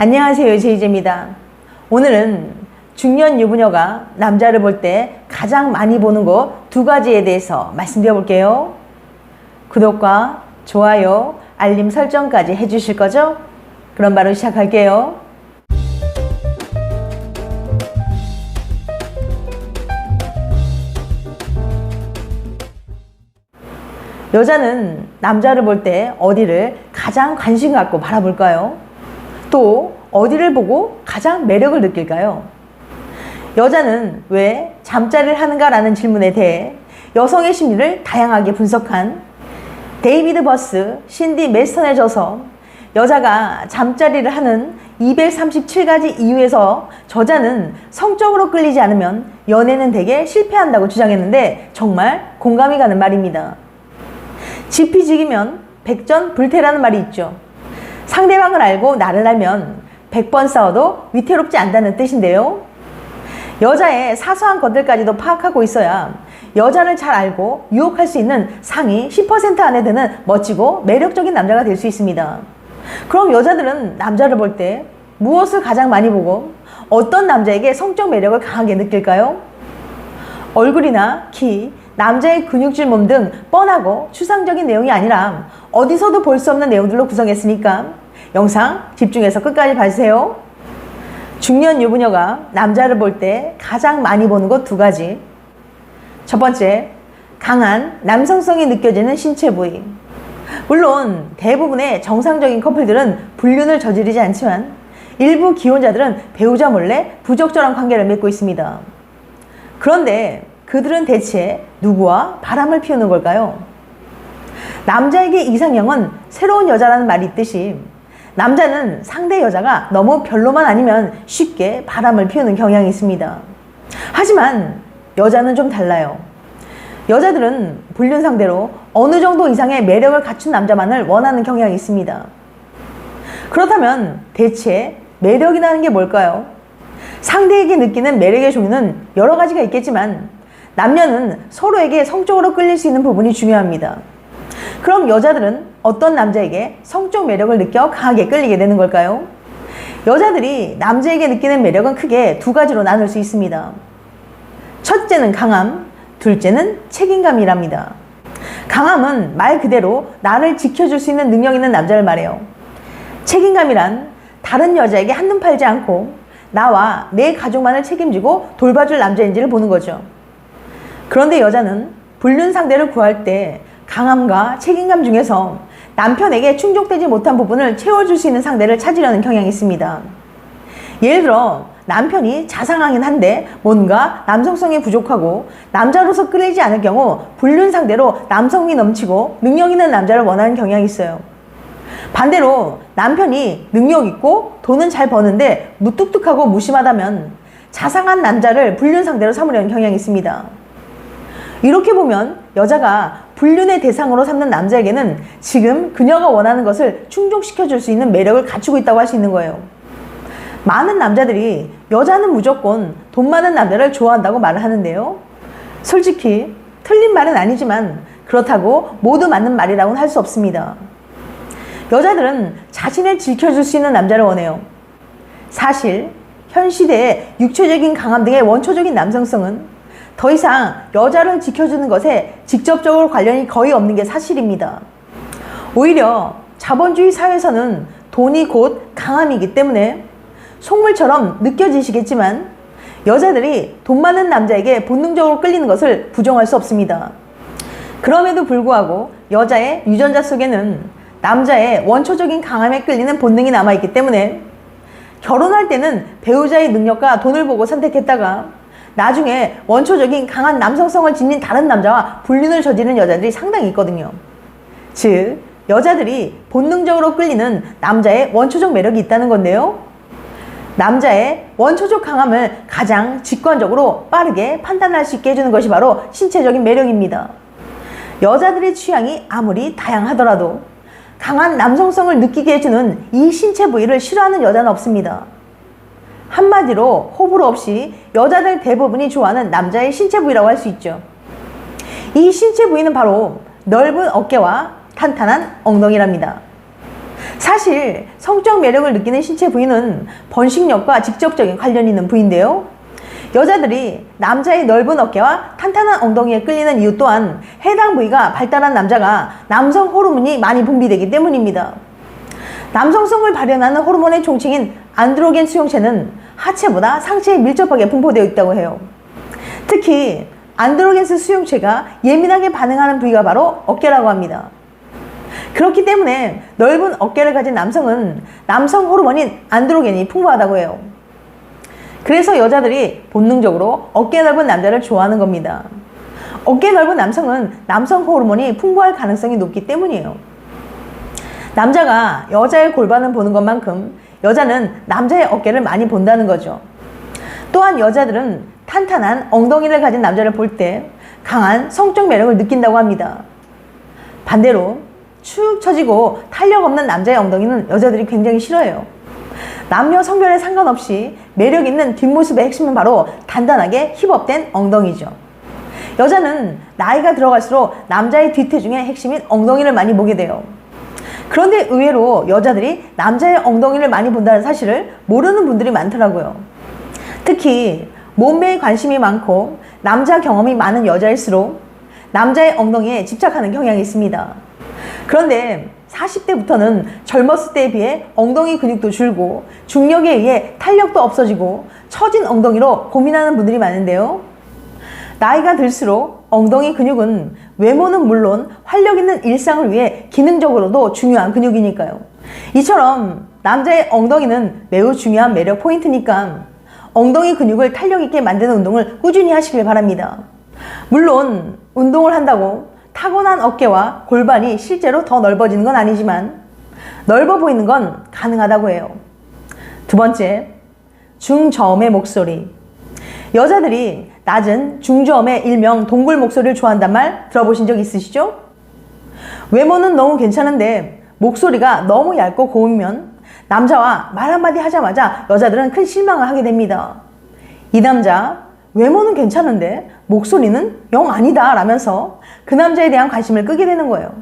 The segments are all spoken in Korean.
안녕하세요, 제이제입니다. 오늘은 중년 유부녀가 남자를 볼 때 가장 많이 보는 것 두 가지에 대해서 말씀드려 볼게요. 구독과 좋아요, 알림 설정까지 해주실 거죠? 그럼 바로 시작할게요. 여자는 남자를 볼 때 어디를 가장 관심 갖고 바라볼까요? 또 어디를 보고 가장 매력을 느낄까요? 여자는 왜 잠자리를 하는가라는 질문에 대해 여성의 심리를 다양하게 분석한 데이비드 버스, 신디 메스턴의 저서 여자가 잠자리를 하는 237가지 이유에서 저자는 성적으로 끌리지 않으면 연애는 대개 실패한다고 주장했는데 정말 공감이 가는 말입니다. 지피지기면 백전불태라는 말이 있죠. 상대방을 알고 나를 알면 100번 싸워도 위태롭지 않다는 뜻인데요. 여자의 사소한 것들까지도 파악하고 있어야 여자를 잘 알고 유혹할 수 있는 상위 10% 안에 드는 멋지고 매력적인 남자가 될 수 있습니다. 그럼 여자들은 남자를 볼 때 무엇을 가장 많이 보고 어떤 남자에게 성적 매력을 강하게 느낄까요? 얼굴이나 키, 남자의 근육질 몸 등 뻔하고 추상적인 내용이 아니라 어디서도 볼 수 없는 내용들로 구성했으니까 영상 집중해서 끝까지 봐주세요. 중년 유부녀가 남자를 볼 때 가장 많이 보는 것 두 가지. 첫 번째, 강한 남성성이 느껴지는 신체 부위. 물론 대부분의 정상적인 커플들은 불륜을 저지르지 않지만 일부 기혼자들은 배우자 몰래 부적절한 관계를 맺고 있습니다. 그런데 그들은 대체 누구와 바람을 피우는 걸까요? 남자에게 이상형은 새로운 여자라는 말이 있듯이 남자는 상대 여자가 너무 별로만 아니면 쉽게 바람을 피우는 경향이 있습니다. 하지만 여자는 좀 달라요. 여자들은 불륜 상대로 어느 정도 이상의 매력을 갖춘 남자만을 원하는 경향이 있습니다. 그렇다면 대체 매력이라는 게 뭘까요? 상대에게 느끼는 매력의 종류는 여러 가지가 있겠지만 남녀는 서로에게 성적으로 끌릴 수 있는 부분이 중요합니다. 그럼 여자들은 어떤 남자에게 성적 매력을 느껴 강하게 끌리게 되는 걸까요? 여자들이 남자에게 느끼는 매력은 크게 두 가지로 나눌 수 있습니다. 첫째는 강함, 둘째는 책임감이랍니다. 강함은 말 그대로 나를 지켜줄 수 있는 능력 있는 남자를 말해요. 책임감이란 다른 여자에게 한눈 팔지 않고 나와 내 가족만을 책임지고 돌봐줄 남자인지를 보는 거죠. 그런데 여자는 불륜 상대를 구할 때 강함과 책임감 중에서 남편에게 충족되지 못한 부분을 채워줄 수 있는 상대를 찾으려는 경향이 있습니다. 예를 들어 남편이 자상하긴 한데 뭔가 남성성이 부족하고 남자로서 끌리지 않을 경우 불륜 상대로 남성미 넘치고 능력 있는 남자를 원하는 경향이 있어요. 반대로 남편이 능력 있고 돈은 잘 버는데 무뚝뚝하고 무심하다면 자상한 남자를 불륜 상대로 삼으려는 경향이 있습니다. 이렇게 보면 여자가 불륜의 대상으로 삼는 남자에게는 지금 그녀가 원하는 것을 충족시켜줄 수 있는 매력을 갖추고 있다고 할 수 있는 거예요. 많은 남자들이 여자는 무조건 돈 많은 남자를 좋아한다고 말을 하는데요. 솔직히 틀린 말은 아니지만 그렇다고 모두 맞는 말이라고는 할 수 없습니다. 여자들은 자신을 지켜줄 수 있는 남자를 원해요. 사실 현 시대의 육체적인 강함 등의 원초적인 남성성은 더 이상 여자를 지켜주는 것에 직접적으로 관련이 거의 없는 게 사실입니다. 오히려 자본주의 사회에서는 돈이 곧 강함이기 때문에 속물처럼 느껴지시겠지만 여자들이 돈 많은 남자에게 본능적으로 끌리는 것을 부정할 수 없습니다. 그럼에도 불구하고 여자의 유전자 속에는 남자의 원초적인 강함에 끌리는 본능이 남아있기 때문에 결혼할 때는 배우자의 능력과 돈을 보고 선택했다가 나중에 원초적인 강한 남성성을 지닌 다른 남자와 불륜을 저지르는 여자들이 상당히 있거든요. 즉, 여자들이 본능적으로 끌리는 남자의 원초적 매력이 있다는 건데요. 남자의 원초적 강함을 가장 직관적으로 빠르게 판단할 수 있게 해주는 것이 바로 신체적인 매력입니다. 여자들의 취향이 아무리 다양하더라도 강한 남성성을 느끼게 해주는 이 신체 부위를 싫어하는 여자는 없습니다. 한마디로 호불호 없이 여자들 대부분이 좋아하는 남자의 신체 부위라고 할 수 있죠. 이 신체 부위는 바로 넓은 어깨와 탄탄한 엉덩이랍니다. 사실 성적 매력을 느끼는 신체 부위는 번식력과 직접적인 관련이 있는 부위인데요. 여자들이 남자의 넓은 어깨와 탄탄한 엉덩이에 끌리는 이유 또한 해당 부위가 발달한 남자가 남성 호르몬이 많이 분비되기 때문입니다. 남성성을 발현하는 호르몬의 종칭인 안드로겐 수용체는 하체보다 상체에 밀접하게 분포되어 있다고 해요. 특히 안드로겐스 수용체가 예민하게 반응하는 부위가 바로 어깨라고 합니다. 그렇기 때문에 넓은 어깨를 가진 남성은 남성 호르몬인 안드로겐이 풍부하다고 해요. 그래서 여자들이 본능적으로 어깨 넓은 남자를 좋아하는 겁니다. 어깨 넓은 남성은 남성 호르몬이 풍부할 가능성이 높기 때문이에요. 남자가 여자의 골반을 보는 것만큼 여자는 남자의 어깨를 많이 본다는 거죠. 또한 여자들은 탄탄한 엉덩이를 가진 남자를 볼 때 강한 성적 매력을 느낀다고 합니다. 반대로 축 처지고 탄력 없는 남자의 엉덩이는 여자들이 굉장히 싫어해요. 남녀 성별에 상관없이 매력 있는 뒷모습의 핵심은 바로 단단하게 힙업된 엉덩이죠. 여자는 나이가 들어갈수록 남자의 뒤태중의 핵심인 엉덩이를 많이 보게 돼요. 그런데 의외로 여자들이 남자의 엉덩이를 많이 본다는 사실을 모르는 분들이 많더라고요. 특히 몸매에 관심이 많고 남자 경험이 많은 여자일수록 남자의 엉덩이에 집착하는 경향이 있습니다. 그런데 40대부터는 젊었을 때에 비해 엉덩이 근육도 줄고 중력에 의해 탄력도 없어지고 처진 엉덩이로 고민하는 분들이 많은데요. 나이가 들수록 엉덩이 근육은 외모는 물론 활력 있는 일상을 위해 기능적으로도 중요한 근육이니까요. 이처럼 남자의 엉덩이는 매우 중요한 매력 포인트니까 엉덩이 근육을 탄력 있게 만드는 운동을 꾸준히 하시길 바랍니다. 물론 운동을 한다고 타고난 어깨와 골반이 실제로 더 넓어지는 건 아니지만 넓어 보이는 건 가능하다고 해요. 두 번째, 중저음의 목소리. 여자들이 낮은 중저음의 일명 동굴 목소리를 좋아한단 말 들어보신 적 있으시죠? 외모는 너무 괜찮은데 목소리가 너무 얇고 고우면 남자와 말 한마디 하자마자 여자들은 큰 실망을 하게 됩니다. 이 남자 외모는 괜찮은데 목소리는 영 아니다 라면서 그 남자에 대한 관심을 끄게 되는 거예요.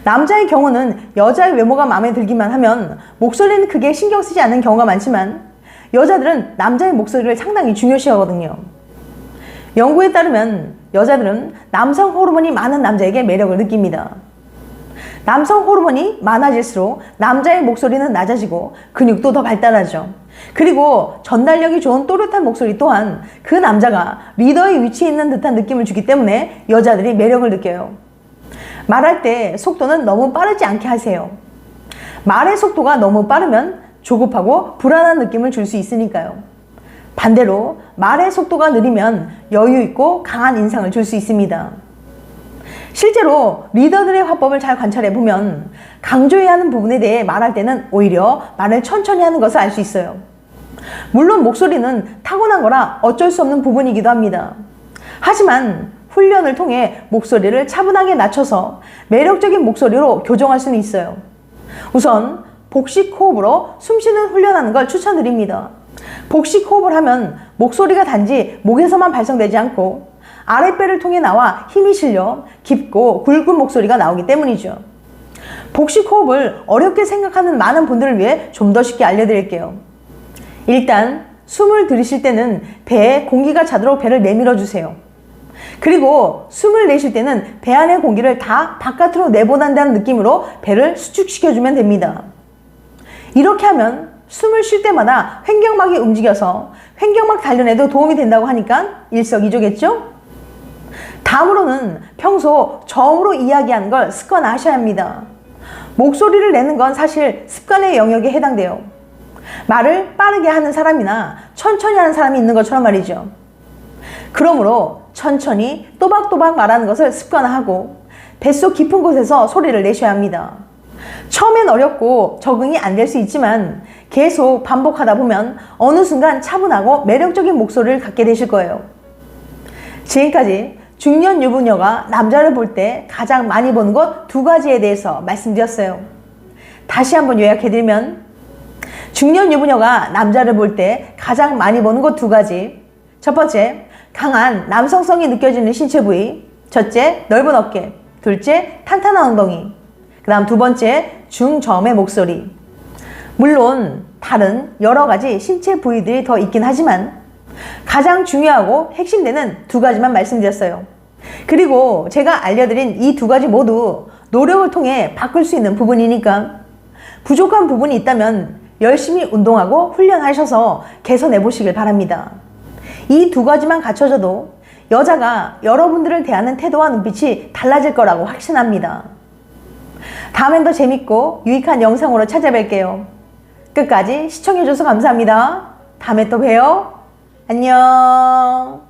남자의 경우는 여자의 외모가 마음에 들기만 하면 목소리는 크게 신경 쓰지 않는 경우가 많지만 여자들은 남자의 목소리를 상당히 중요시하거든요. 연구에 따르면 여자들은 남성 호르몬이 많은 남자에게 매력을 느낍니다. 남성 호르몬이 많아질수록 남자의 목소리는 낮아지고 근육도 더 발달하죠. 그리고 전달력이 좋은 또렷한 목소리 또한 그 남자가 리더의 위치에 있는 듯한 느낌을 주기 때문에 여자들이 매력을 느껴요. 말할 때 속도는 너무 빠르지 않게 하세요. 말의 속도가 너무 빠르면 조급하고 불안한 느낌을 줄 수 있으니까요. 반대로 말의 속도가 느리면 여유 있고 강한 인상을 줄 수 있습니다. 실제로 리더들의 화법을 잘 관찰해 보면 강조해야 하는 부분에 대해 말할 때는 오히려 말을 천천히 하는 것을 알 수 있어요. 물론 목소리는 타고난 거라 어쩔 수 없는 부분이기도 합니다. 하지만 훈련을 통해 목소리를 차분하게 낮춰서 매력적인 목소리로 교정할 수는 있어요. 우선 복식 호흡으로 숨쉬는 훈련하는 걸 추천드립니다. 복식 호흡을 하면 목소리가 단지 목에서만 발성되지 않고 아랫배를 통해 나와 힘이 실려 깊고 굵은 목소리가 나오기 때문이죠. 복식 호흡을 어렵게 생각하는 많은 분들을 위해 좀 더 쉽게 알려드릴게요. 일단 숨을 들이쉴 때는 배에 공기가 차도록 배를 내밀어 주세요. 그리고 숨을 내쉴 때는 배 안의 공기를 다 바깥으로 내보낸다는 느낌으로 배를 수축시켜주면 됩니다. 이렇게 하면 숨을 쉴 때마다 횡격막이 움직여서 횡격막 단련에도 도움이 된다고 하니까 일석이조겠죠? 다음으로는 평소 저음으로 이야기하는 걸 습관화하셔야 합니다. 목소리를 내는 건 사실 습관의 영역에 해당돼요. 말을 빠르게 하는 사람이나 천천히 하는 사람이 있는 것처럼 말이죠. 그러므로 천천히 또박또박 말하는 것을 습관화하고 뱃속 깊은 곳에서 소리를 내셔야 합니다. 처음엔 어렵고 적응이 안 될 수 있지만 계속 반복하다 보면 어느 순간 차분하고 매력적인 목소리를 갖게 되실 거예요. 지금까지 중년 유부녀가 남자를 볼 때 가장 많이 보는 것 두 가지에 대해서 말씀드렸어요. 다시 한번 요약해드리면 중년 유부녀가 남자를 볼 때 가장 많이 보는 것 두 가지. 첫 번째, 강한 남성성이 느껴지는 신체 부위. 첫째, 넓은 어깨. 둘째, 탄탄한 엉덩이. 그 다음 두 번째, 중저음의 목소리. 물론 다른 여러 가지 신체 부위들이 더 있긴 하지만 가장 중요하고 핵심되는 두 가지만 말씀드렸어요. 그리고 제가 알려드린 이 두 가지 모두 노력을 통해 바꿀 수 있는 부분이니까 부족한 부분이 있다면 열심히 운동하고 훈련하셔서 개선해 보시길 바랍니다. 이 두 가지만 갖춰져도 여자가 여러분들을 대하는 태도와 눈빛이 달라질 거라고 확신합니다. 다음엔 더 재밌고 유익한 영상으로 찾아뵐게요. 끝까지 시청해줘서 감사합니다. 다음에 또 봬요. 안녕.